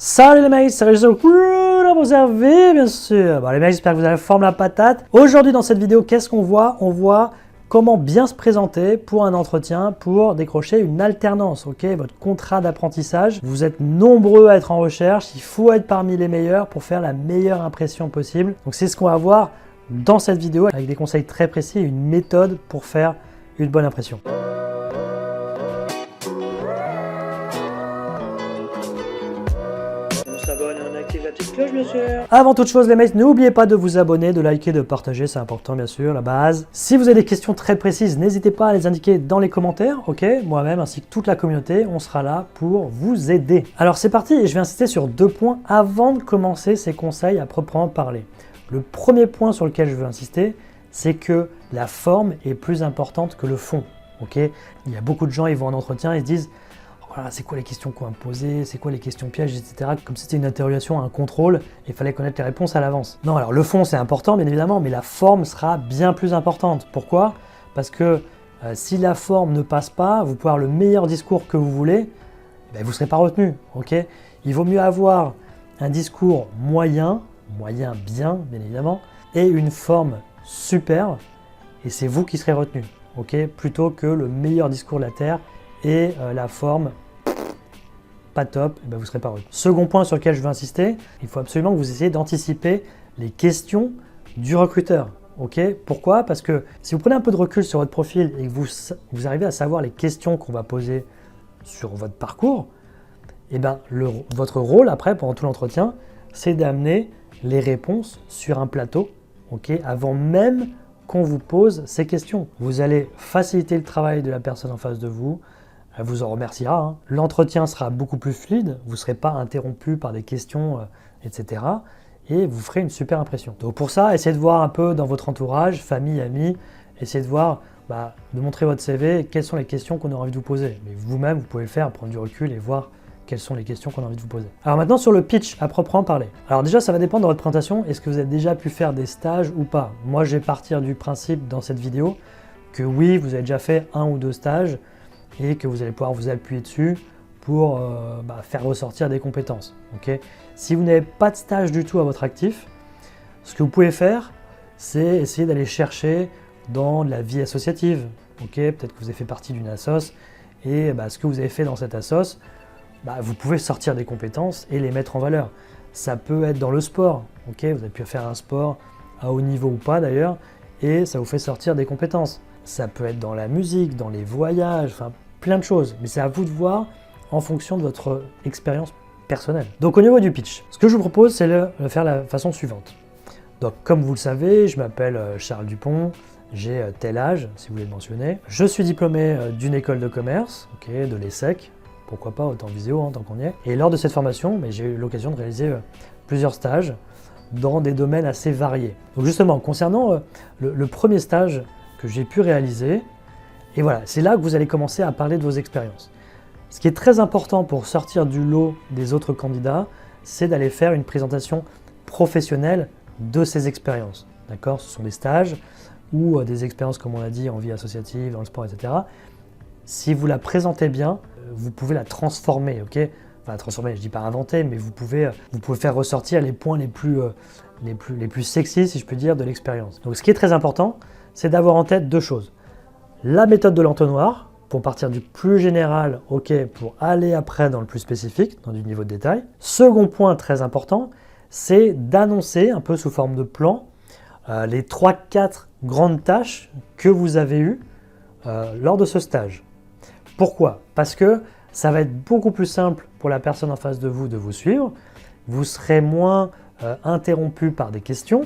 Salut les mecs, c'est Régis, vous avez bien sûr. Bon les mecs, j'espère que vous avez la forme la patate. Aujourd'hui dans cette vidéo, qu'est-ce qu'on voit? On voit comment bien se présenter pour un entretien, pour décrocher une alternance, ok? Votre contrat d'apprentissage. Vous êtes nombreux à être en recherche, il faut être parmi les meilleurs pour faire la meilleure impression possible. Donc c'est ce qu'on va voir dans cette vidéo avec des conseils très précis et une méthode pour faire une bonne impression. Bien sûr. Avant toute chose les mecs, n'oubliez pas de vous abonner, de liker, de partager, c'est important bien sûr, la base. Si vous avez des questions très précises, n'hésitez pas à les indiquer dans les commentaires, ok? Moi-même ainsi que toute la communauté, on sera là pour vous aider. Alors c'est parti et je vais insister sur 2 points avant de commencer ces conseils à proprement parler. Le premier point sur lequel je veux insister, c'est que la forme est plus importante que le fond, ok? Il y a beaucoup de gens, ils vont en entretien, ils se disent voilà, c'est quoi les questions qu'on va me poser, c'est quoi les questions pièges, etc. Comme si c'était une interrogation, un contrôle, et il fallait connaître les réponses à l'avance. Non, alors le fond c'est important bien évidemment, mais la forme sera bien plus importante. Pourquoi? Parce que si la forme ne passe pas, vous pouvez avoir le meilleur discours que vous voulez, ben, vous ne serez pas retenu. Okay, il vaut mieux avoir un discours moyen bien évidemment, et une forme super, et c'est vous qui serez retenu, okay, plutôt que le meilleur discours de la Terre et la forme pas top, et ben vous ne serez pas retenu. Second point sur lequel je veux insister, il faut absolument que vous essayiez d'anticiper les questions du recruteur. Okay, pourquoi? Parce que si vous prenez un peu de recul sur votre profil et que vous arrivez à savoir les questions qu'on va poser sur votre parcours, et ben votre rôle après, pendant tout l'entretien, c'est d'amener les réponses sur un plateau, okay, avant même qu'on vous pose ces questions. Vous allez faciliter le travail de la personne en face de vous, elle vous en remerciera. Hein. L'entretien sera beaucoup plus fluide, vous ne serez pas interrompu par des questions, etc. Et vous ferez une super impression. Donc pour ça, essayez de voir un peu dans votre entourage, famille, amis, essayez de voir, de montrer votre CV, quelles sont les questions qu'on a envie de vous poser. Mais vous-même, vous pouvez le faire, prendre du recul et voir quelles sont les questions qu'on a envie de vous poser. Alors maintenant sur le pitch à proprement parler. Alors déjà ça va dépendre de votre présentation, est-ce que vous avez déjà pu faire des stages ou pas? Moi je vais partir du principe dans cette vidéo que oui, vous avez déjà fait 1 ou 2 stages et que vous allez pouvoir vous appuyer dessus pour faire ressortir des compétences. Okay, si vous n'avez pas de stage du tout à votre actif, ce que vous pouvez faire, c'est essayer d'aller chercher dans la vie associative. Okay, peut-être que vous avez fait partie d'une assoce et ce que vous avez fait dans cette assoce, vous pouvez sortir des compétences et les mettre en valeur. Ça peut être dans le sport, okay, vous avez pu faire un sport à haut niveau ou pas d'ailleurs, et ça vous fait sortir des compétences. Ça peut être dans la musique, dans les voyages, enfin plein de choses, mais c'est à vous de voir en fonction de votre expérience personnelle. Donc au niveau du pitch, ce que je vous propose, c'est de le faire de la façon suivante. Donc comme vous le savez, je m'appelle Charles Dupont, j'ai tel âge, si vous voulez le mentionner. Je suis diplômé d'une école de commerce, okay, de l'ESSEC, pourquoi pas, autant visio, hein, tant qu'on y est. Et lors de cette formation, j'ai eu l'occasion de réaliser plusieurs stages dans des domaines assez variés. Donc justement, concernant le premier stage que j'ai pu réaliser, et voilà, c'est là que vous allez commencer à parler de vos expériences. Ce qui est très important pour sortir du lot des autres candidats, c'est d'aller faire une présentation professionnelle de ces expériences. D'accord? Ce sont des stages ou des expériences, comme on l'a dit, en vie associative, dans le sport, etc. Si vous la présentez bien, vous pouvez la transformer, ok? Enfin, transformer, je dis pas inventer, mais vous pouvez faire ressortir les points les plus sexy, si je peux dire, de l'expérience. Donc, ce qui est très important, c'est d'avoir en tête 2 choses. La méthode de l'entonnoir, pour partir du plus général, ok, pour aller après dans le plus spécifique, dans du niveau de détail. Second point très important, c'est d'annoncer, un peu sous forme de plan, les 3-4 grandes tâches que vous avez eues lors de ce stage. Pourquoi? Parce que ça va être beaucoup plus simple pour la personne en face de vous suivre, vous serez moins interrompu par des questions,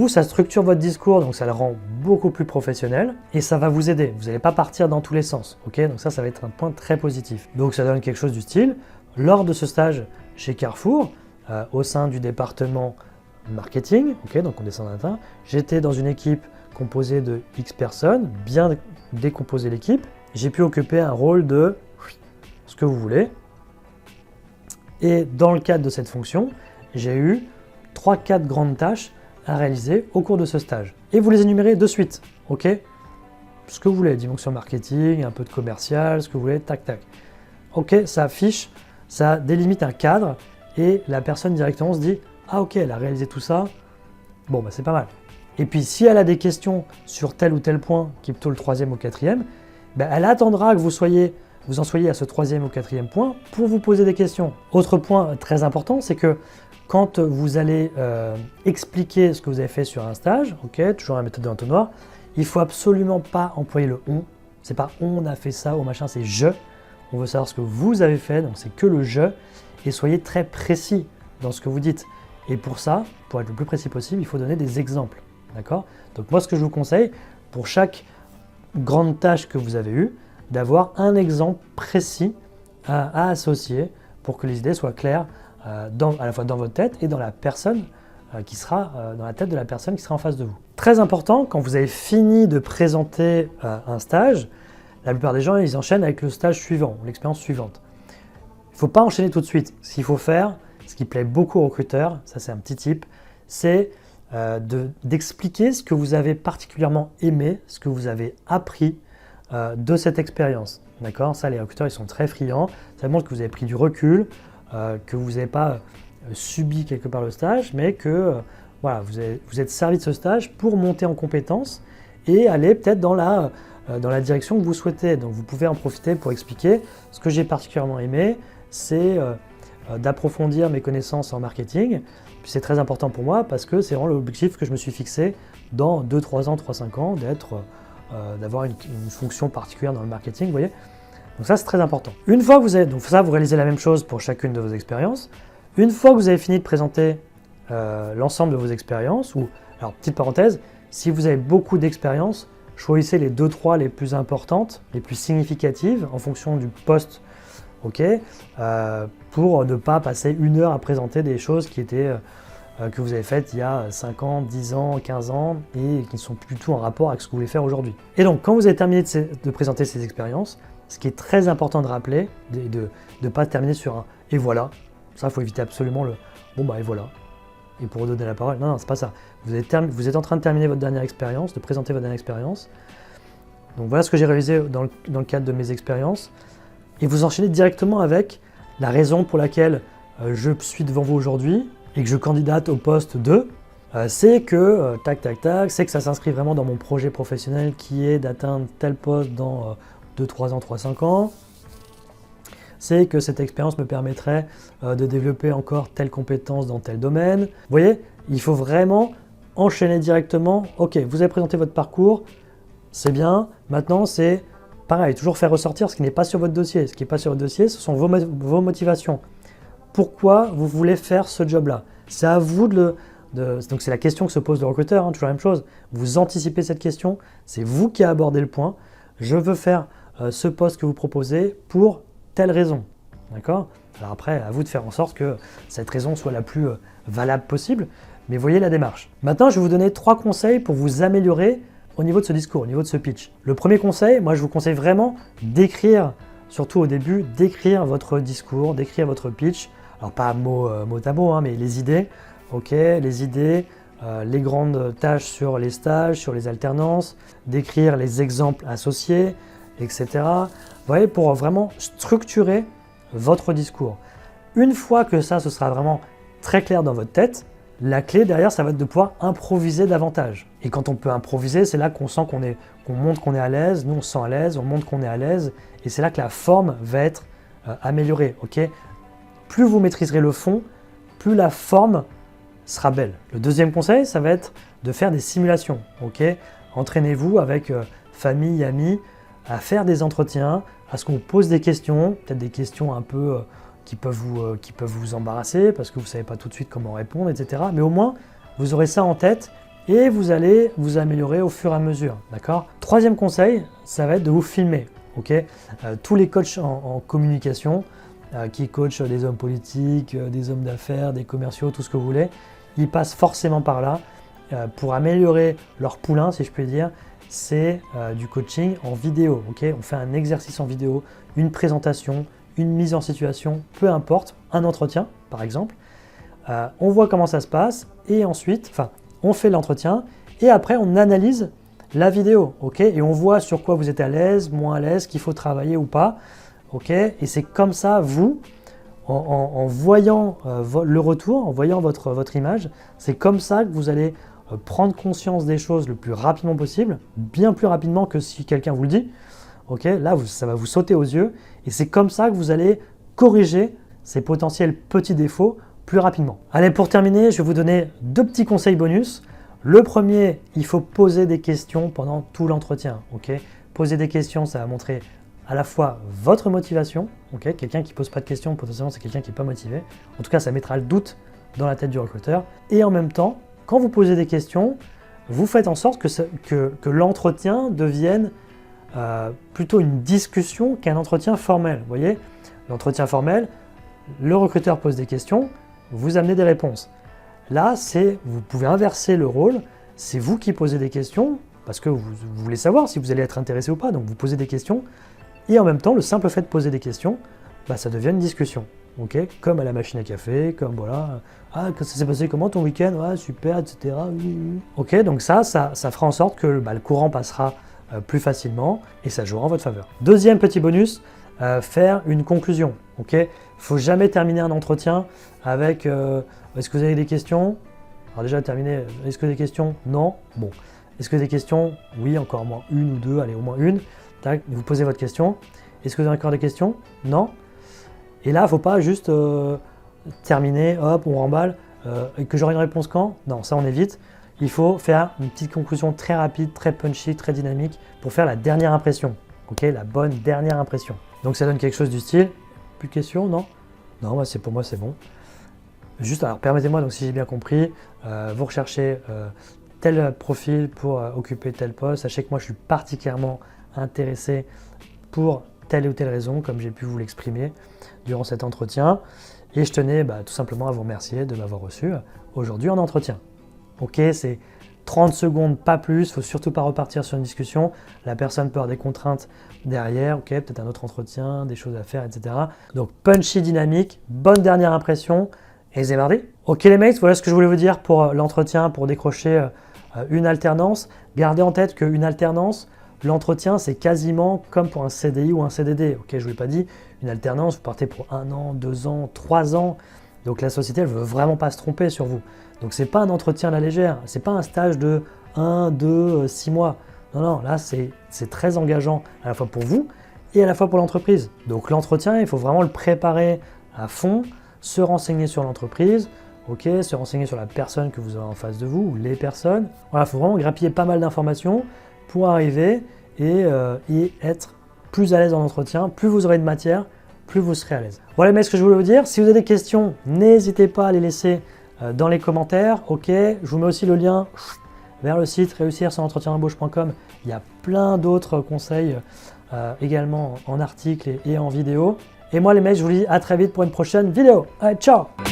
ça structure votre discours, donc ça le rend beaucoup plus professionnel et ça va vous aider, vous n'allez pas partir dans tous les sens, ok? Donc ça va être un point très positif. Donc ça donne quelque chose du style, lors de ce stage chez Carrefour, au sein du département marketing, ok, donc on descend d'un tas, j'étais dans une équipe composée de X personnes, bien décomposer l'équipe, j'ai pu occuper un rôle de ce que vous voulez. Et dans le cadre de cette fonction, j'ai eu 3-4 grandes tâches à réaliser au cours de ce stage. Et vous les énumérez de suite, ok? Ce que vous voulez, dimension marketing, un peu de commercial, ce que vous voulez, tac, tac. Ok, ça affiche, ça délimite un cadre et la personne directement se dit « Ah ok, elle a réalisé tout ça, bon bah c'est pas mal ». Et puis si elle a des questions sur tel ou tel point, qui est plutôt le 3e ou 4e, ben, elle attendra que vous en soyez à ce 3e ou 4e point pour vous poser des questions. Autre point très important, c'est que quand vous allez expliquer ce que vous avez fait sur un stage, ok, toujours la méthode de l'entonnoir, il ne faut absolument pas employer le « on ». C'est pas « on a fait ça » ou machin, c'est « je ». On veut savoir ce que vous avez fait, donc c'est que le « je ». Et soyez très précis dans ce que vous dites. Et pour ça, pour être le plus précis possible, il faut donner des exemples. D'accord ? Donc moi, ce que je vous conseille, pour chaque grande tâche que vous avez eue, d'avoir un exemple précis à associer pour que les idées soient claires à la fois dans votre tête et dans la personne qui sera dans la tête de la personne qui sera en face de vous. Très important, quand vous avez fini de présenter un stage, la plupart des gens, ils enchaînent avec le stage suivant, l'expérience suivante. Il ne faut pas enchaîner tout de suite. Ce qu'il faut faire, ce qui plaît beaucoup aux recruteurs, ça c'est un petit tip, c'est d'expliquer ce que vous avez particulièrement aimé, ce que vous avez appris de cette expérience. D'accord ? Ça, les recruteurs, ils sont très friands. Ça montre que vous avez pris du recul, que vous n'avez pas subi quelque part le stage, mais que voilà, vous êtes servi de ce stage pour monter en compétences et aller peut-être dans la direction que vous souhaitez. Donc, vous pouvez en profiter pour expliquer ce que j'ai particulièrement aimé, c'est d'approfondir mes connaissances en marketing. C'est très important pour moi parce que c'est vraiment l'objectif que je me suis fixé dans 2-3 ans, 3-5 ans, d'avoir une fonction particulière dans le marketing, vous voyez. Donc ça, c'est très important. Une fois que vous avez, donc ça, vous réalisez la même chose pour chacune de vos expériences. Une fois que vous avez fini de présenter l'ensemble de vos expériences, alors petite parenthèse, si vous avez beaucoup d'expériences, choisissez les 2-3 les plus importantes, les plus significatives en fonction du poste, ok, pour ne pas passer 1 heure à présenter des choses qui étaient que vous avez faites il y a 5 ans, 10 ans, 15 ans et qui sont plutôt en rapport avec ce que vous voulez faire aujourd'hui. Et donc, quand vous avez terminé de présenter ces expériences, ce qui est très important de rappeler, de ne pas terminer sur un « et voilà ». Ça, il faut éviter absolument le « bon bah et voilà ». Et pour redonner la parole, non, c'est pas ça. Vous êtes en train de terminer votre dernière expérience, de présenter votre dernière expérience. Donc voilà ce que j'ai réalisé dans le cadre de mes expériences. Et vous enchaînez directement avec la raison pour laquelle je suis devant vous aujourd'hui et que je candidate au poste 2, c'est que, c'est que ça s'inscrit vraiment dans mon projet professionnel qui est d'atteindre tel poste dans 2-3 ans, 3-5 ans. C'est que cette expérience me permettrait de développer encore telle compétence dans tel domaine. Vous voyez, il faut vraiment enchaîner directement. Ok, vous avez présenté votre parcours, c'est bien. Maintenant, c'est pareil, toujours faire ressortir ce qui n'est pas sur votre dossier. Ce qui n'est pas sur votre dossier, ce sont vos motivations. Pourquoi vous voulez faire ce job-là? C'est à vous donc c'est la question que se pose le recruteur, toujours la même chose. Vous anticipez cette question, c'est vous qui abordez le point. Je veux faire ce poste que vous proposez pour telle raison. D'accord? Alors après, à vous de faire en sorte que cette raison soit la plus valable possible, mais voyez la démarche. Maintenant, je vais vous donner 3 conseils pour vous améliorer au niveau de ce discours, au niveau de ce pitch. Le premier conseil, moi je vous conseille vraiment d'écrire, surtout au début, d'écrire votre discours, d'écrire votre pitch. Alors pas mot à mot, hein, mais les idées, ok, les idées, les grandes tâches sur les stages, sur les alternances, d'écrire les exemples associés, etc. Vous voyez, pour vraiment structurer votre discours. Une fois que ça, ce sera vraiment très clair dans votre tête, la clé derrière, ça va être de pouvoir improviser davantage. Et quand on peut improviser, c'est là qu'on sent qu'on montre qu'on est à l'aise, nous on se sent à l'aise, on montre qu'on est à l'aise, et c'est là que la forme va être améliorée. Okay, plus vous maîtriserez le fond, plus la forme sera belle. Le deuxième conseil, ça va être de faire des simulations. Okay, entraînez-vous avec famille, amis, à faire des entretiens, à ce qu'on vous pose des questions, peut-être des questions un peu qui peuvent vous embarrasser parce que vous ne savez pas tout de suite comment répondre, etc. Mais au moins, vous aurez ça en tête et vous allez vous améliorer au fur et à mesure. D'accord ? Troisième conseil, ça va être de vous filmer. Okay, tous les coachs en communication qui coachent des hommes politiques, des hommes d'affaires, des commerciaux, tout ce que vous voulez, ils passent forcément par là pour améliorer leur poulain, si je puis dire. C'est du coaching en vidéo. Okay, on fait un exercice en vidéo, une présentation, une mise en situation, peu importe, un entretien par exemple. On voit comment ça se passe et ensuite, on fait l'entretien et après on analyse la vidéo, ok, et on voit sur quoi vous êtes à l'aise, moins à l'aise, qu'il faut travailler ou pas, ok, et c'est comme ça, vous en voyant le retour, en voyant votre image, c'est comme ça que vous allez prendre conscience des choses le plus rapidement possible, bien plus rapidement que si quelqu'un vous le dit. Okay, là, ça va vous sauter aux yeux et c'est comme ça que vous allez corriger ces potentiels petits défauts plus rapidement. Allez, pour terminer, je vais vous donner 2 petits conseils bonus. Le premier, il faut poser des questions pendant tout l'entretien. Okay, poser des questions, ça va montrer à la fois votre motivation. Okay, quelqu'un qui ne pose pas de questions, potentiellement, c'est quelqu'un qui n'est pas motivé. En tout cas, ça mettra le doute dans la tête du recruteur. Et en même temps, quand vous posez des questions, vous faites en sorte que l'entretien devienne plutôt une discussion qu'un entretien formel. Vous voyez, l'entretien formel, le recruteur pose des questions, vous amenez des réponses. Là, vous pouvez inverser le rôle, c'est vous qui posez des questions, parce que vous voulez savoir si vous allez être intéressé ou pas, donc vous posez des questions, et en même temps, le simple fait de poser des questions, ça devient une discussion. Okay, comme à la machine à café, comme voilà, ah, ça s'est passé comment ton week-end, ouais, super, etc. Ok, donc ça fera en sorte que le courant passera plus facilement et ça jouera en votre faveur. Deuxième petit bonus, faire une conclusion. Ok, faut jamais terminer un entretien avec est-ce que vous avez des questions? Alors déjà terminé, est-ce que des questions? Non. Bon, est-ce que des questions? Oui, encore au moins une ou deux, allez, au moins une. Tac, vous posez votre question. Est-ce que vous avez encore des questions? Non. Et là, il ne faut pas juste terminer, hop, on remballe, et que j'aurai une réponse quand? Non, ça on évite. Il faut faire une petite conclusion très rapide, très punchy, très dynamique pour faire la dernière impression. Ok, la bonne dernière impression. Donc ça donne quelque chose du style, plus de questions? Non? Non, pour moi c'est bon. Juste, alors permettez-moi, donc si j'ai bien compris, vous recherchez tel profil pour occuper tel poste. Sachez que moi je suis particulièrement intéressé pour telle ou telle raison, comme j'ai pu vous l'exprimer durant cet entretien. Et je tenais tout simplement à vous remercier de m'avoir reçu aujourd'hui en entretien. Ok, c'est 30 secondes, pas plus, il ne faut surtout pas repartir sur une discussion. La personne peut avoir des contraintes derrière, ok, peut-être un autre entretien, des choses à faire, etc. Donc punchy, dynamique, bonne dernière impression, et c'est mardi. Ok les mates, voilà ce que je voulais vous dire pour l'entretien, pour décrocher une alternance. Gardez en tête qu'une alternance, l'entretien, c'est quasiment comme pour un CDI ou un CDD. Ok, je ne vous l'ai pas dit, une alternance, vous partez pour 1 an, 2 ans, 3 ans. Donc la société, elle ne veut vraiment pas se tromper sur vous. Donc ce n'est pas un entretien à la légère, ce n'est pas un stage de 1, 2, 6 mois. Non, non, là, c'est très engageant à la fois pour vous et à la fois pour l'entreprise. Donc l'entretien, il faut vraiment le préparer à fond, se renseigner sur l'entreprise, ok, se renseigner sur la personne que vous avez en face de vous ou les personnes. Voilà, il faut vraiment grappiller pas mal d'informations pour arriver et être plus à l'aise dans l'entretien. Plus vous aurez de matière, plus vous serez à l'aise. Voilà mais ce que je voulais vous dire. Si vous avez des questions, n'hésitez pas à les laisser dans les commentaires. Ok, je vous mets aussi le lien vers le site réussir-son-entretien-d'embauche.com. Il y a plein d'autres conseils également en article et en vidéo. Et moi les mecs, je vous dis à très vite pour une prochaine vidéo. Allez, ciao!